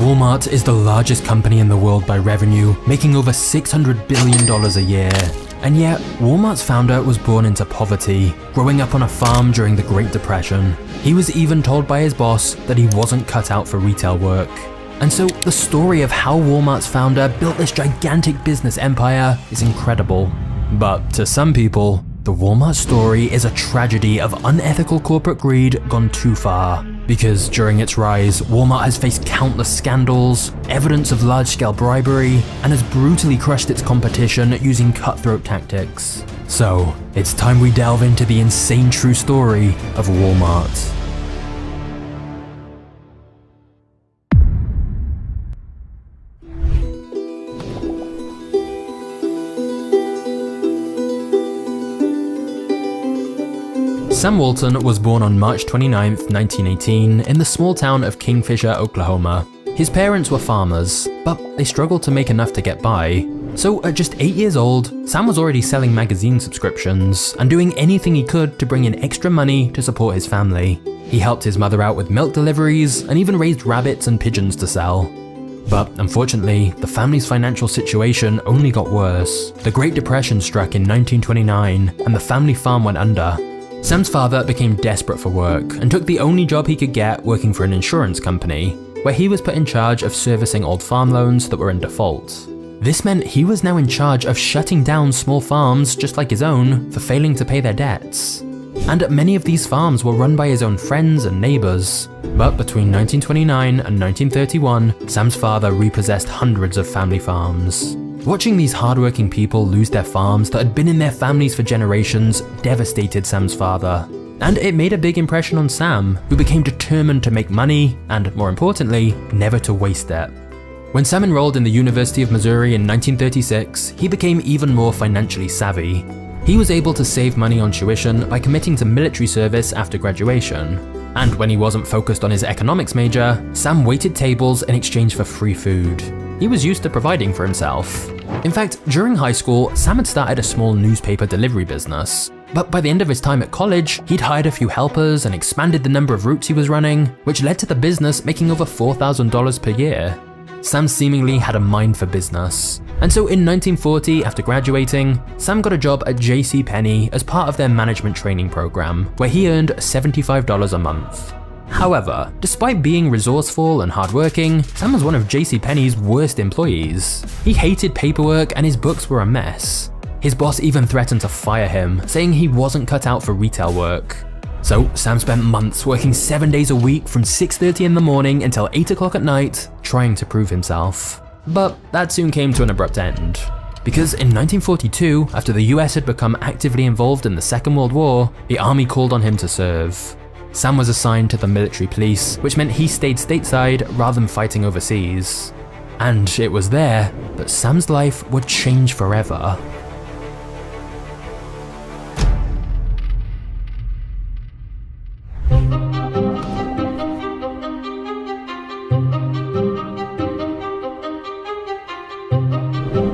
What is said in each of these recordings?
Walmart is the largest company in the world by revenue, making over $600 billion a year. And yet, Walmart's founder was born into poverty, growing up on a farm during the Great Depression. He was even told by his boss that he wasn't cut out for retail work. And so the story of how Walmart's founder built this gigantic business empire is incredible. But to some people, the Walmart story is a tragedy of unethical corporate greed gone too far. Because during its rise, Walmart has faced countless scandals, evidence of large-scale bribery, and has brutally crushed its competition using cutthroat tactics. So, it's time we delve into the insane true story of Walmart. Sam Walton was born on March 29, 1918 in the small town of Kingfisher, Oklahoma. His parents were farmers, but they struggled to make enough to get by. So at just 8 years old, Sam was already selling magazine subscriptions and doing anything he could to bring in extra money to support his family. He helped his mother out with milk deliveries and even raised rabbits and pigeons to sell. But unfortunately, the family's financial situation only got worse. The Great Depression struck in 1929 and the family farm went under. Sam's father became desperate for work and took the only job he could get working for an insurance company, where he was put in charge of servicing old farm loans that were in default. This meant he was now in charge of shutting down small farms just like his own for failing to pay their debts. And many of these farms were run by his own friends and neighbors. But between 1929 and 1931, Sam's father repossessed hundreds of family farms. Watching these hardworking people lose their farms that had been in their families for generations devastated Sam's father. And it made a big impression on Sam, who became determined to make money and, more importantly, never to waste it. When Sam enrolled in the University of Missouri in 1936, he became even more financially savvy. He was able to save money on tuition by committing to military service after graduation. And when he wasn't focused on his economics major, Sam waited tables in exchange for free food. He was used to providing for himself. In fact, during high school, Sam had started a small newspaper delivery business. But by the end of his time at college, he'd hired a few helpers and expanded the number of routes he was running, which led to the business making over $4,000 per year. Sam seemingly had a mind for business. And so in 1940, after graduating, Sam got a job at JCPenney as part of their management training program, where he earned $75 a month. However, despite being resourceful and hardworking, Sam was one of JCPenney's worst employees. He hated paperwork and his books were a mess. His boss even threatened to fire him, saying he wasn't cut out for retail work. So Sam spent months working 7 days a week from 6:30 in the morning until 8 o'clock at night, trying to prove himself. But that soon came to an abrupt end. Because in 1942, after the US had become actively involved in the Second World War, the army called on him to serve. Sam was assigned to the military police, which meant he stayed stateside rather than fighting overseas. And it was there that Sam's life would change forever.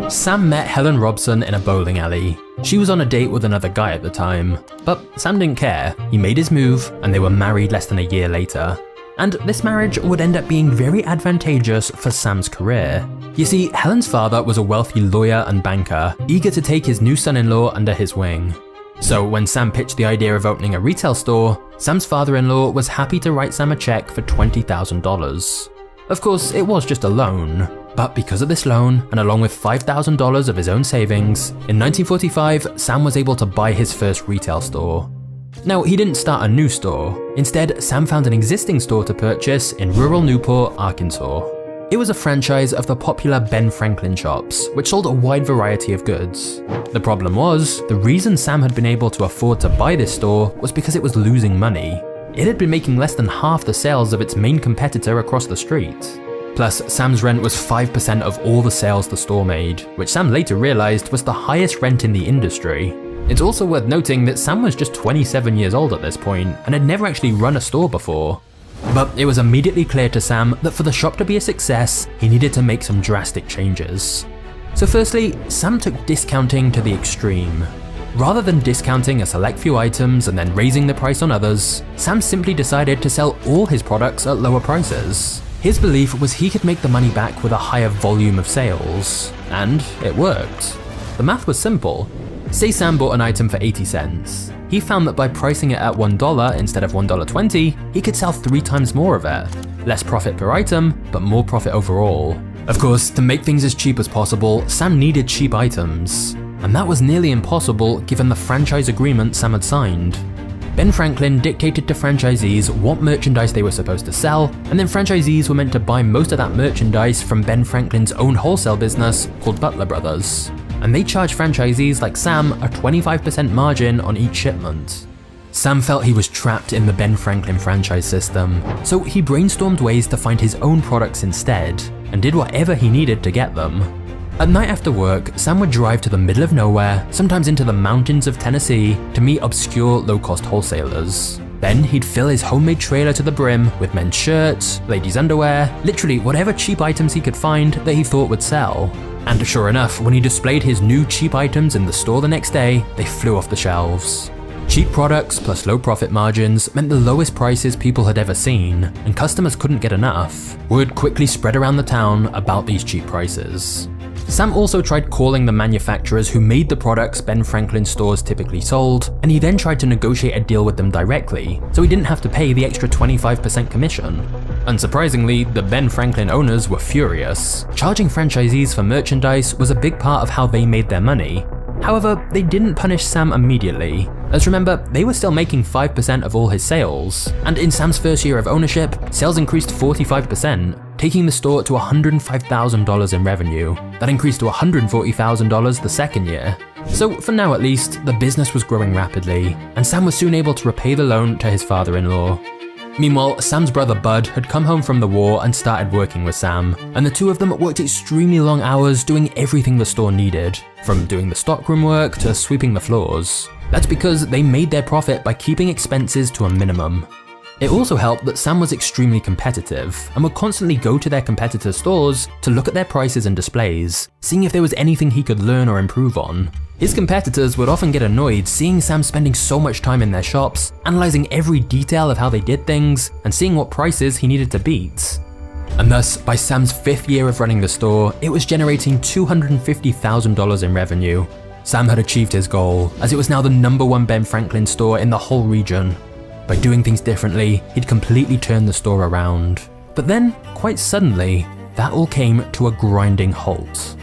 Sam met Helen Robson in a bowling alley. She was on a date with another guy at the time, but Sam didn't care. He made his move, and they were married less than a year later. And this marriage would end up being very advantageous for Sam's career. You see, Helen's father was a wealthy lawyer and banker, eager to take his new son-in-law under his wing. So when Sam pitched the idea of opening a retail store, Sam's father-in-law was happy to write Sam a check for $20,000. Of course, it was just a loan. But because of this loan, and along with $5,000 of his own savings, in 1945, Sam was able to buy his first retail store. Now, he didn't start a new store. Instead, Sam found an existing store to purchase in rural Newport, Arkansas. It was a franchise of the popular Ben Franklin shops, which sold a wide variety of goods. The problem was, the reason Sam had been able to afford to buy this store was because it was losing money. It had been making less than half the sales of its main competitor across the street. Plus, Sam's rent was 5% of all the sales the store made, which Sam later realized was the highest rent in the industry. It's also worth noting that Sam was just 27 years old at this point and had never actually run a store before. But it was immediately clear to Sam that for the shop to be a success, he needed to make some drastic changes. So firstly, Sam took discounting to the extreme. Rather than discounting a select few items and then raising the price on others, Sam simply decided to sell all his products at lower prices. His belief was he could make the money back with a higher volume of sales, and it worked. The math was simple. Say Sam bought an item for 80 cents. He found that by pricing it at $1 instead of $1.20, he could sell 3 times more of it. Less profit per item, but more profit overall. Of course, to make things as cheap as possible, Sam needed cheap items. And that was nearly impossible given the franchise agreement Sam had signed. Ben Franklin dictated to franchisees what merchandise they were supposed to sell, and then franchisees were meant to buy most of that merchandise from Ben Franklin's own wholesale business called Butler Brothers. And they charged franchisees like Sam a 25% margin on each shipment. Sam felt he was trapped in the Ben Franklin franchise system, so he brainstormed ways to find his own products instead, and did whatever he needed to get them. At night after work, Sam would drive to the middle of nowhere, sometimes into the mountains of Tennessee, to meet obscure low-cost wholesalers. Then he'd fill his homemade trailer to the brim with men's shirts, ladies' underwear, literally whatever cheap items he could find that he thought would sell. And sure enough, when he displayed his new cheap items in the store the next day, they flew off the shelves. Cheap products plus low profit margins meant the lowest prices people had ever seen, and customers couldn't get enough. Word quickly spread around the town about these cheap prices. Sam also tried calling the manufacturers who made the products Ben Franklin stores typically sold, and he then tried to negotiate a deal with them directly, so he didn't have to pay the extra 25% commission. Unsurprisingly, the Ben Franklin owners were furious. Charging franchisees for merchandise was a big part of how they made their money. However, they didn't punish Sam immediately, as remember, they were still making 5% of all his sales, and in Sam's first year of ownership, sales increased 45%, taking the store to $105,000 in revenue. That increased to $140,000 the second year. So for now at least, the business was growing rapidly, and Sam was soon able to repay the loan to his father-in-law. Meanwhile, Sam's brother Bud had come home from the war and started working with Sam, and the two of them worked extremely long hours doing everything the store needed, from doing the stockroom work to sweeping the floors. That's because they made their profit by keeping expenses to a minimum. It also helped that Sam was extremely competitive and would constantly go to their competitors' stores to look at their prices and displays, seeing if there was anything he could learn or improve on. His competitors would often get annoyed seeing Sam spending so much time in their shops, analyzing every detail of how they did things, and seeing what prices he needed to beat. And thus, by Sam's 5th year of running the store, it was generating $250,000 in revenue. Sam had achieved his goal, as it was now the #1 Ben Franklin store in the whole region. By doing things differently, he'd completely turned the store around. But then, quite suddenly, that all came to a grinding halt.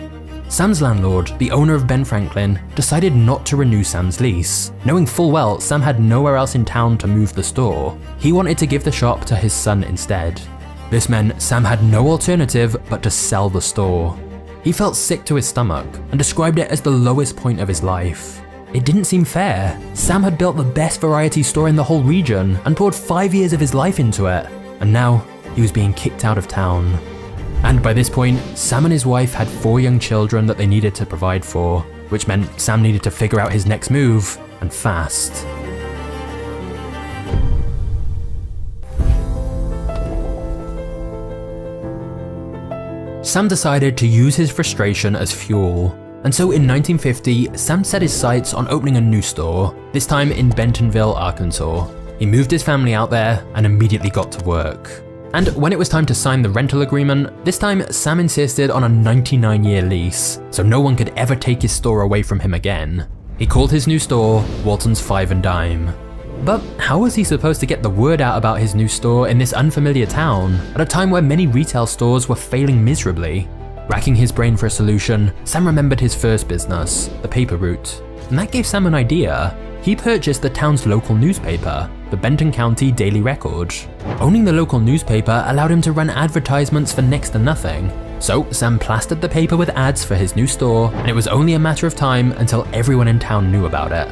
Sam's landlord, the owner of Ben Franklin, decided not to renew Sam's lease, knowing full well Sam had nowhere else in town to move the store. He wanted to give the shop to his son instead. This meant Sam had no alternative but to sell the store. He felt sick to his stomach and described it as the lowest point of his life. It didn't seem fair. Sam had built the best variety store in the whole region and poured 5 years of his life into it, and now he was being kicked out of town. And by this point, Sam and his wife had 4 young children that they needed to provide for, which meant Sam needed to figure out his next move, and fast. Sam decided to use his frustration as fuel, and so in 1950, Sam set his sights on opening a new store, this time in Bentonville, Arkansas. He moved his family out there and immediately got to work. And when it was time to sign the rental agreement, this time Sam insisted on a 99-year lease, so no one could ever take his store away from him again. He called his new store Walton's Five and Dime. But how was he supposed to get the word out about his new store in this unfamiliar town, at a time where many retail stores were failing miserably? Racking his brain for a solution, Sam remembered his first business, the paper route, and that gave Sam an idea. He purchased the town's local newspaper, the Benton County Daily Record. Owning the local newspaper allowed him to run advertisements for next to nothing. So Sam plastered the paper with ads for his new store, and it was only a matter of time until everyone in town knew about it.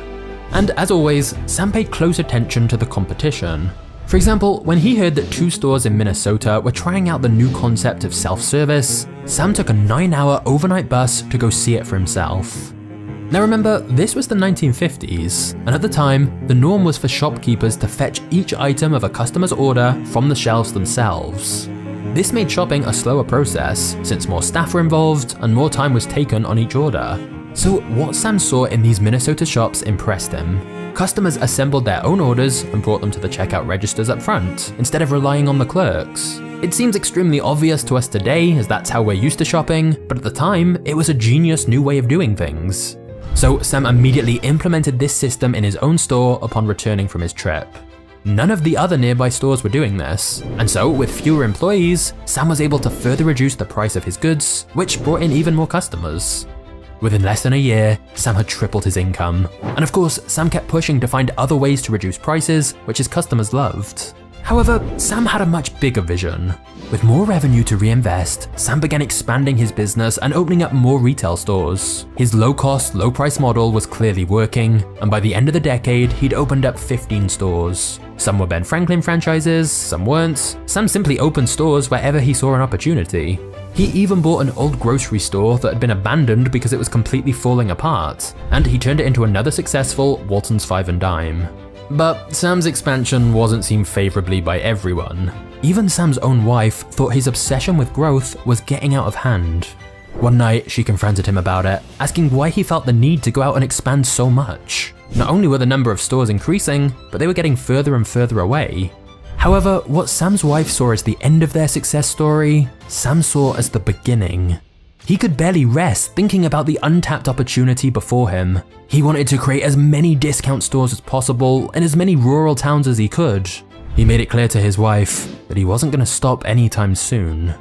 And as always, Sam paid close attention to the competition. For example, when he heard that 2 stores in Minnesota were trying out the new concept of self-service, Sam took a 9-hour overnight bus to go see it for himself. Now remember, this was the 1950s, and at the time, the norm was for shopkeepers to fetch each item of a customer's order from the shelves themselves. This made shopping a slower process, since more staff were involved and more time was taken on each order. So what Sam saw in these Minnesota shops impressed him. Customers assembled their own orders and brought them to the checkout registers up front, instead of relying on the clerks. It seems extremely obvious to us today as that's how we're used to shopping, but at the time, it was a genius new way of doing things. So Sam immediately implemented this system in his own store upon returning from his trip. None of the other nearby stores were doing this, and so with fewer employees, Sam was able to further reduce the price of his goods, which brought in even more customers. Within less than a year, Sam had tripled his income. And of course, Sam kept pushing to find other ways to reduce prices, which his customers loved. However, Sam had a much bigger vision. With more revenue to reinvest, Sam began expanding his business and opening up more retail stores. His low-cost, low-price model was clearly working, and by the end of the decade, he'd opened up 15 stores. Some were Ben Franklin franchises, some weren't. Sam simply opened stores wherever he saw an opportunity. He even bought an old grocery store that had been abandoned because it was completely falling apart, and he turned it into another successful Walton's Five and Dime. But Sam's expansion wasn't seen favorably by everyone. Even Sam's own wife thought his obsession with growth was getting out of hand. One night, she confronted him about it, asking why he felt the need to go out and expand so much. Not only were the number of stores increasing, but they were getting further and further away. However, what Sam's wife saw as the end of their success story, Sam saw as the beginning. He could barely rest thinking about the untapped opportunity before him. He wanted to create as many discount stores as possible in as many rural towns as he could. He made it clear to his wife that he wasn't going to stop anytime soon.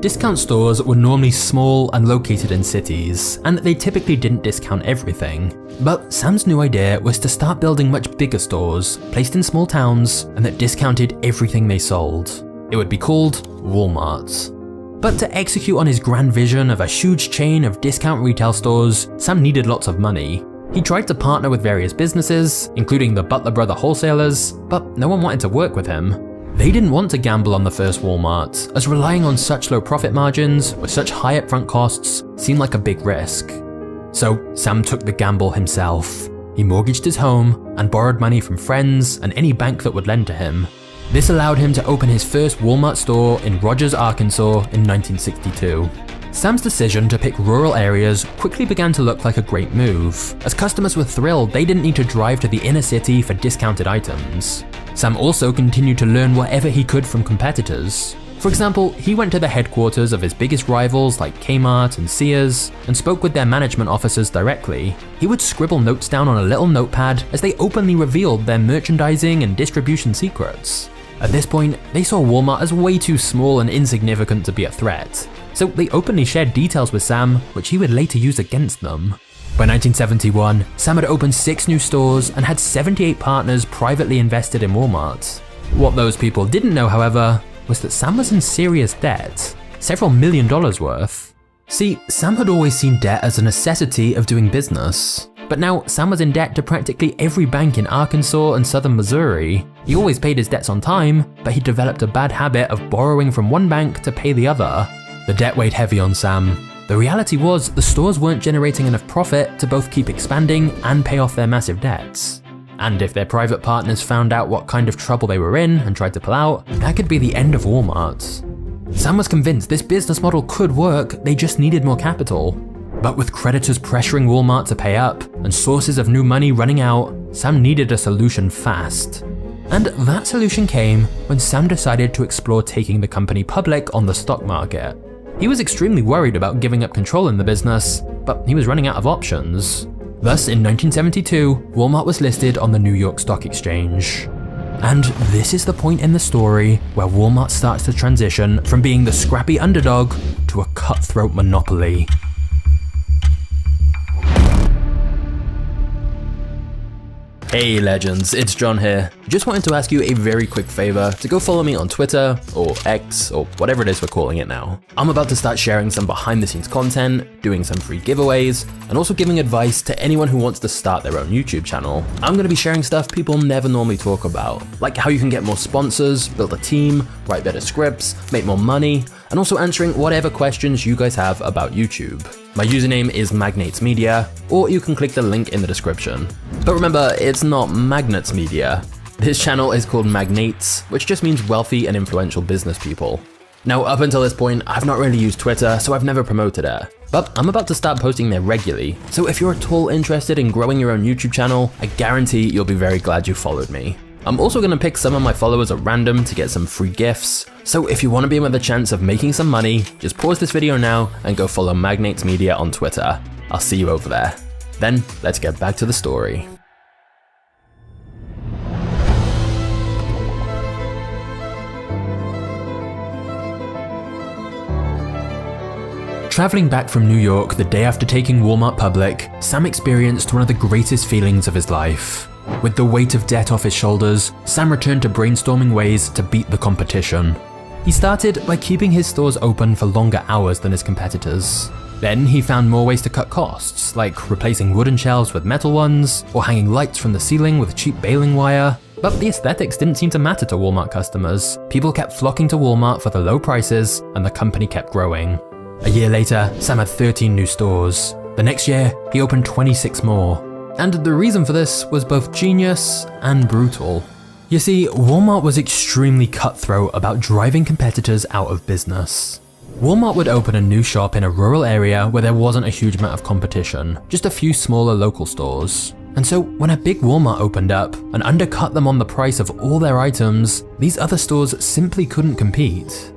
Discount stores were normally small and located in cities, and they typically didn't discount everything. But Sam's new idea was to start building much bigger stores, placed in small towns, and that discounted everything they sold. It would be called Walmart. But to execute on his grand vision of a huge chain of discount retail stores, Sam needed lots of money. He tried to partner with various businesses, including the Butler Brother wholesalers, but no one wanted to work with him. They didn't want to gamble on the first Walmart, as relying on such low profit margins with such high upfront costs seemed like a big risk. So Sam took the gamble himself. He mortgaged his home and borrowed money from friends and any bank that would lend to him. This allowed him to open his first Walmart store in Rogers, Arkansas in 1962. Sam's decision to pick rural areas quickly began to look like a great move, as customers were thrilled they didn't need to drive to the inner city for discounted items. Sam also continued to learn whatever he could from competitors. For example, he went to the headquarters of his biggest rivals like Kmart and Sears and spoke with their management officers directly. He would scribble notes down on a little notepad as they openly revealed their merchandising and distribution secrets. At this point, they saw Walmart as way too small and insignificant to be a threat, so they openly shared details with Sam, which he would later use against them. By 1971, Sam had opened 6 new stores and had 78 partners privately invested in Walmart. What those people didn't know, however, was that Sam was in serious debt, several $1 million worth. See, Sam had always seen debt as a necessity of doing business, but now Sam was in debt to practically every bank in Arkansas and southern Missouri. He always paid his debts on time, but he developed a bad habit of borrowing from one bank to pay the other. The debt weighed heavy on Sam. The reality was the stores weren't generating enough profit to both keep expanding and pay off their massive debts. And if their private partners found out what kind of trouble they were in and tried to pull out, that could be the end of Walmart. Sam was convinced this business model could work, they just needed more capital. But with creditors pressuring Walmart to pay up and sources of new money running out, Sam needed a solution fast. And that solution came when Sam decided to explore taking the company public on the stock market. He was extremely worried about giving up control in the business, but he was running out of options. Thus, in 1972, Walmart was listed on the New York Stock Exchange. And this is the point in the story where Walmart starts to transition from being the scrappy underdog to a cutthroat monopoly. Hey legends, it's John here. Just wanted to ask you a very quick favor to go follow me on Twitter, or X, or whatever it is we're calling it now. I'm about to start sharing some behind the scenes content, doing some free giveaways, and also giving advice to anyone who wants to start their own YouTube channel. I'm going to be sharing stuff people never normally talk about, like how you can get more sponsors, build a team, write better scripts, make more money, and also answering whatever questions you guys have about YouTube. My username is Magnates Media, or you can click the link in the description. But remember, it's not Magnets Media. This channel is called Magnates, which just means wealthy and influential business people. Now, up until this point, I've not really used Twitter, so I've never promoted it. But I'm about to start posting there regularly, so if you're at all interested in growing your own YouTube channel, I guarantee you'll be very glad you followed me. I'm also going to pick some of my followers at random to get some free gifts, so if you want to be in with a chance of making some money, just pause this video now and go follow Magnates Media on Twitter. I'll see you over there. Then, let's get back to the story. Traveling back from New York the day after taking Walmart public, Sam experienced one of the greatest feelings of his life. With the weight of debt off his shoulders, Sam returned to brainstorming ways to beat the competition. He started by keeping his stores open for longer hours than his competitors. Then he found more ways to cut costs, like replacing wooden shelves with metal ones, or hanging lights from the ceiling with cheap baling wire. But the aesthetics didn't seem to matter to Walmart customers. People kept flocking to Walmart for the low prices, and the company kept growing. A year later, Sam had 13 new stores. The next year, he opened 26 more. And the reason for this was both genius and brutal. You see, Walmart was extremely cutthroat about driving competitors out of business. Walmart would open a new shop in a rural area where there wasn't a huge amount of competition, just a few smaller local stores. And so when a big Walmart opened up and undercut them on the price of all their items, these other stores simply couldn't compete.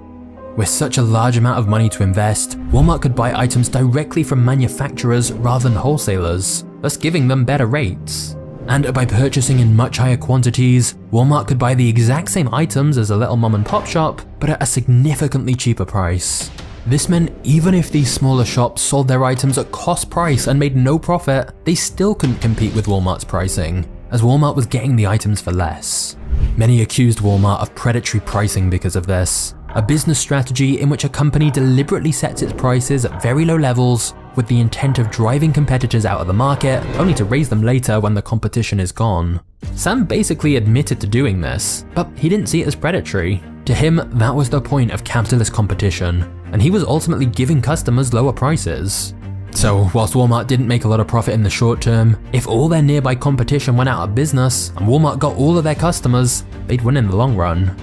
With such a large amount of money to invest, Walmart could buy items directly from manufacturers rather than wholesalers, thus giving them better rates. And by purchasing in much higher quantities, Walmart could buy the exact same items as a little mom and pop shop, but at a significantly cheaper price. This meant even if these smaller shops sold their items at cost price and made no profit, they still couldn't compete with Walmart's pricing, as Walmart was getting the items for less. Many accused Walmart of predatory pricing because of this, a business strategy in which a company deliberately sets its prices at very low levels with the intent of driving competitors out of the market, only to raise them later when the competition is gone. Sam basically admitted to doing this, but he didn't see it as predatory. To him, that was the point of capitalist competition, and he was ultimately giving customers lower prices. So, whilst Walmart didn't make a lot of profit in the short term, if all their nearby competition went out of business and Walmart got all of their customers, they'd win in the long run.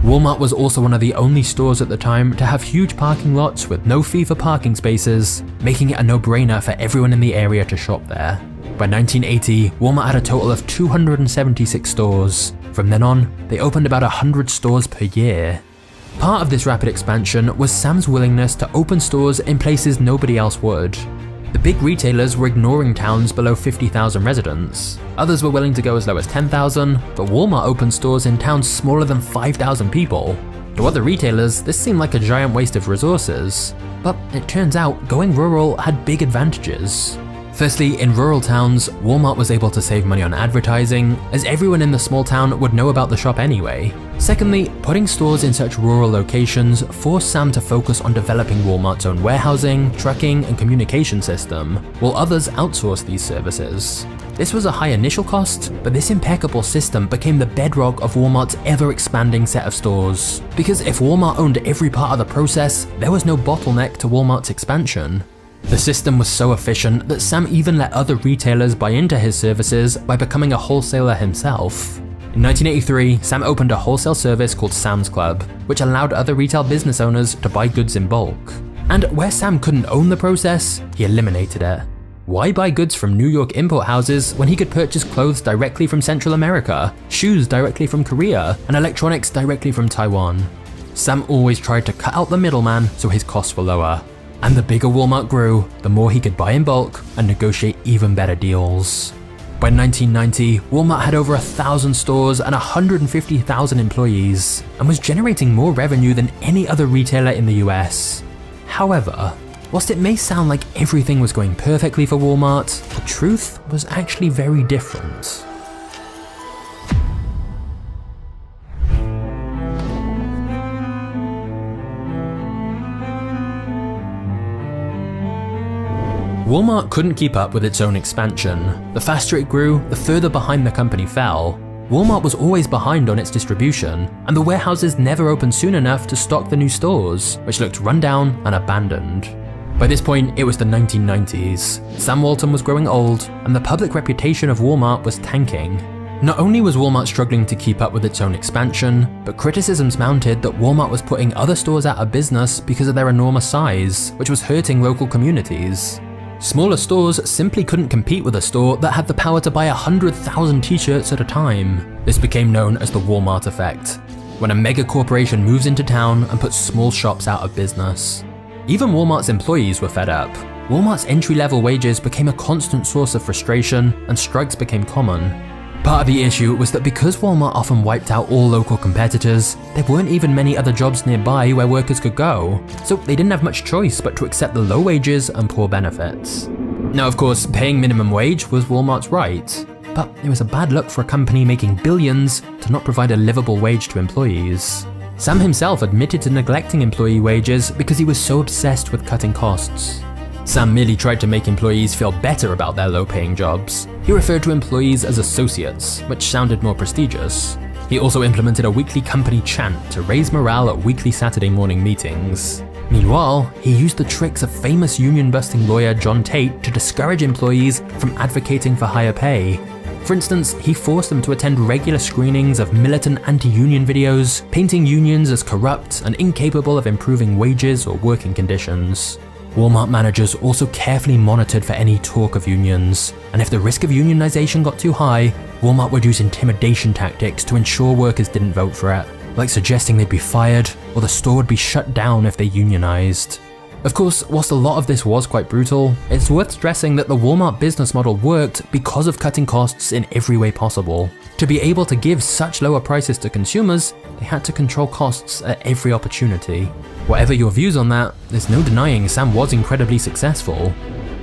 Walmart was also one of the only stores at the time to have huge parking lots with no fee for parking spaces, making it a no-brainer for everyone in the area to shop there. By 1980, Walmart had a total of 276 stores. From then on, they opened about 100 stores per year. Part of this rapid expansion was Sam's willingness to open stores in places nobody else would. The big retailers were ignoring towns below 50,000 residents. Others were willing to go as low as 10,000, but Walmart opened stores in towns smaller than 5,000 people. To other retailers, this seemed like a giant waste of resources. But it turns out going rural had big advantages. Firstly, in rural towns, Walmart was able to save money on advertising, as everyone in the small town would know about the shop anyway. Secondly, putting stores in such rural locations forced Sam to focus on developing Walmart's own warehousing, trucking, and communication system, while others outsourced these services. This was a high initial cost, but this impeccable system became the bedrock of Walmart's ever-expanding set of stores. Because if Walmart owned every part of the process, there was no bottleneck to Walmart's expansion. The system was so efficient that Sam even let other retailers buy into his services by becoming a wholesaler himself. In 1983, Sam opened a wholesale service called Sam's Club, which allowed other retail business owners to buy goods in bulk. And where Sam couldn't own the process, he eliminated it. Why buy goods from New York import houses when he could purchase clothes directly from Central America, shoes directly from Korea, and electronics directly from Taiwan? Sam always tried to cut out the middleman so his costs were lower. And the bigger Walmart grew, the more he could buy in bulk and negotiate even better deals. By 1990, Walmart had over 1,000 stores and 150,000 employees, and was generating more revenue than any other retailer in the US. However, whilst it may sound like everything was going perfectly for Walmart, the truth was actually very different. Walmart couldn't keep up with its own expansion. The faster it grew, the further behind the company fell. Walmart was always behind on its distribution, and the warehouses never opened soon enough to stock the new stores, which looked run down and abandoned. By this point, it was the 1990s. Sam Walton was growing old, and the public reputation of Walmart was tanking. Not only was Walmart struggling to keep up with its own expansion, but criticisms mounted that Walmart was putting other stores out of business because of their enormous size, which was hurting local communities. Smaller stores simply couldn't compete with a store that had the power to buy 100,000 t-shirts at a time. This became known as the Walmart effect, when a mega corporation moves into town and puts small shops out of business. Even Walmart's employees were fed up. Walmart's entry-level wages became a constant source of frustration, and strikes became common. Part of the issue was that because Walmart often wiped out all local competitors, there weren't even many other jobs nearby where workers could go, so they didn't have much choice but to accept the low wages and poor benefits. Now, of course, paying minimum wage was Walmart's right, but it was a bad look for a company making billions to not provide a livable wage to employees. Sam himself admitted to neglecting employee wages because he was so obsessed with cutting costs. Sam merely tried to make employees feel better about their low-paying jobs. He referred to employees as associates, which sounded more prestigious. He also implemented a weekly company chant to raise morale at weekly Saturday morning meetings. Meanwhile, he used the tricks of famous union-busting lawyer John Tate to discourage employees from advocating for higher pay. For instance, he forced them to attend regular screenings of militant anti-union videos, painting unions as corrupt and incapable of improving wages or working conditions. Walmart managers also carefully monitored for any talk of unions, and if the risk of unionization got too high, Walmart would use intimidation tactics to ensure workers didn't vote for it, like suggesting they'd be fired or the store would be shut down if they unionized. Of course, whilst a lot of this was quite brutal, it's worth stressing that the Walmart business model worked because of cutting costs in every way possible. To be able to give such lower prices to consumers, they had to control costs at every opportunity. Whatever your views on that, there's no denying Sam was incredibly successful.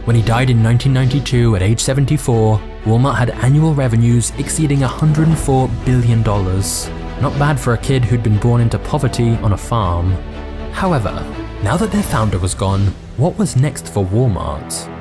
When he died in 1992 at age 74, Walmart had annual revenues exceeding $104 billion. Not bad for a kid who'd been born into poverty on a farm. However, now that their founder was gone, what was next for Walmart?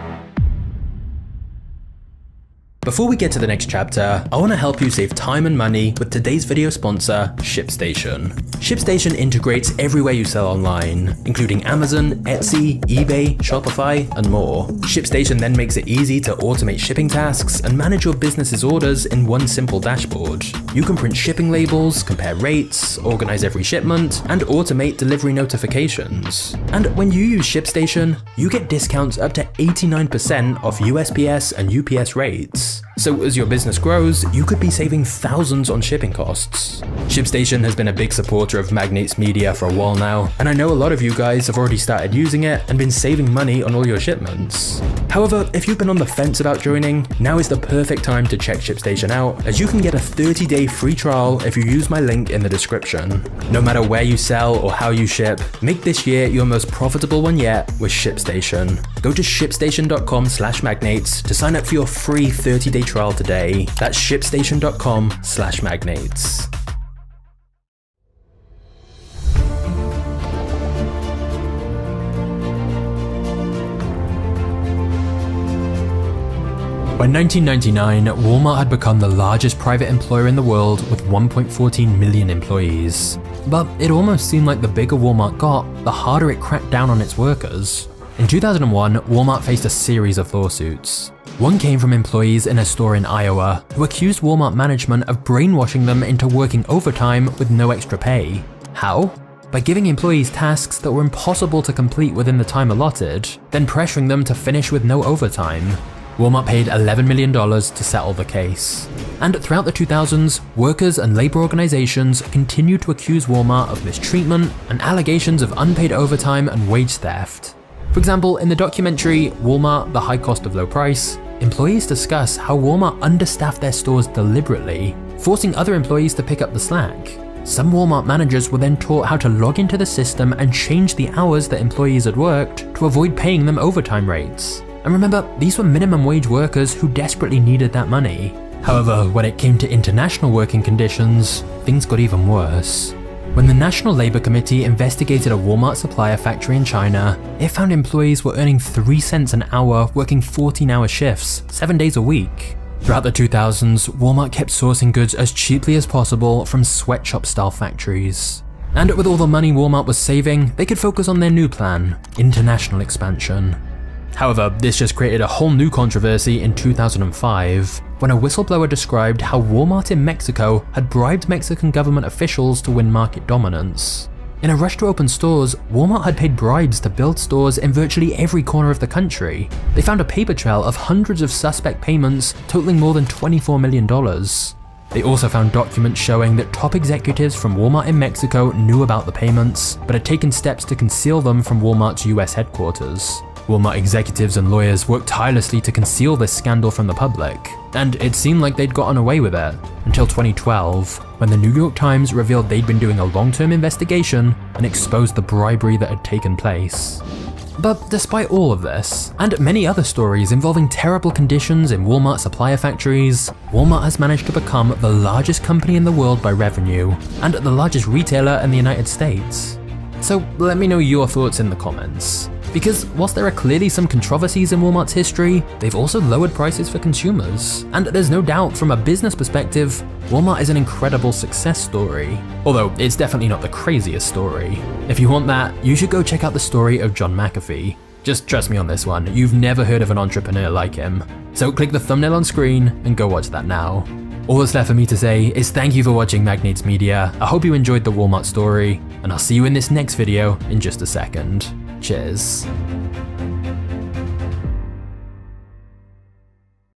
Before we get to the next chapter, I want to help you save time and money with today's video sponsor, ShipStation. ShipStation integrates everywhere you sell online, including Amazon, Etsy, eBay, Shopify, and more. ShipStation then makes it easy to automate shipping tasks and manage your business's orders in one simple dashboard. You can print shipping labels, compare rates, organize every shipment, and automate delivery notifications. And when you use ShipStation, you get discounts up to 89% off USPS and UPS rates. So as your business grows, you could be saving thousands on shipping costs. ShipStation has been a big supporter of Magnate's media for a while now, and I know a lot of you guys have already started using it and been saving money on all your shipments. However, if you've been on the fence about joining, now is the perfect time to check ShipStation out, as you can get a 30-day free trial if you use my link in the description. No matter where you sell or how you ship, make this year your most profitable one yet with ShipStation. Go to shipstation.com/magnates to sign up for your free 30-day trial today. That's shipstation.com/magnates. By 1999, Walmart had become the largest private employer in the world with 1.14 million employees. But it almost seemed like the bigger Walmart got, the harder it cracked down on its workers. In 2001, Walmart faced a series of lawsuits. One came from employees in a store in Iowa who accused Walmart management of brainwashing them into working overtime with no extra pay. How? By giving employees tasks that were impossible to complete within the time allotted, then pressuring them to finish with no overtime. Walmart paid $11 million to settle the case. And throughout the 2000s, workers and labor organizations continued to accuse Walmart of mistreatment and allegations of unpaid overtime and wage theft. For example, in the documentary Walmart: The High Cost of Low Price, employees discuss how Walmart understaffed their stores deliberately, forcing other employees to pick up the slack. Some Walmart managers were then taught how to log into the system and change the hours that employees had worked to avoid paying them overtime rates. And remember, these were minimum wage workers who desperately needed that money. However, when it came to international working conditions, things got even worse. When the National Labor Committee investigated a Walmart supplier factory in China, it found employees were earning 3 cents an hour working 14-hour shifts, 7 days a week. Throughout the 2000s, Walmart kept sourcing goods as cheaply as possible from sweatshop-style factories. And with all the money Walmart was saving, they could focus on their new plan: international expansion. However, this just created a whole new controversy in 2005. when a whistleblower described how Walmart in Mexico had bribed Mexican government officials to win market dominance. In a rush to open stores, Walmart had paid bribes to build stores in virtually every corner of the country. They found a paper trail of hundreds of suspect payments totaling more than $24 million. They also found documents showing that top executives from Walmart in Mexico knew about the payments, but had taken steps to conceal them from Walmart's US headquarters. Walmart executives and lawyers worked tirelessly to conceal this scandal from the public, and it seemed like they'd gotten away with it, until 2012, when the New York Times revealed they'd been doing a long-term investigation and exposed the bribery that had taken place. But despite all of this, and many other stories involving terrible conditions in Walmart supplier factories, Walmart has managed to become the largest company in the world by revenue, and the largest retailer in the United States. So let me know your thoughts in the comments. Because whilst there are clearly some controversies in Walmart's history, they've also lowered prices for consumers. And there's no doubt from a business perspective, Walmart is an incredible success story. Although it's definitely not the craziest story. If you want that, you should go check out the story of John McAfee. Just trust me on this one, you've never heard of an entrepreneur like him. So click the thumbnail on screen and go watch that now. All that's left for me to say is thank you for watching Magnates Media. I hope you enjoyed the Walmart story, and I'll see you in this next video in just a second. Cheers.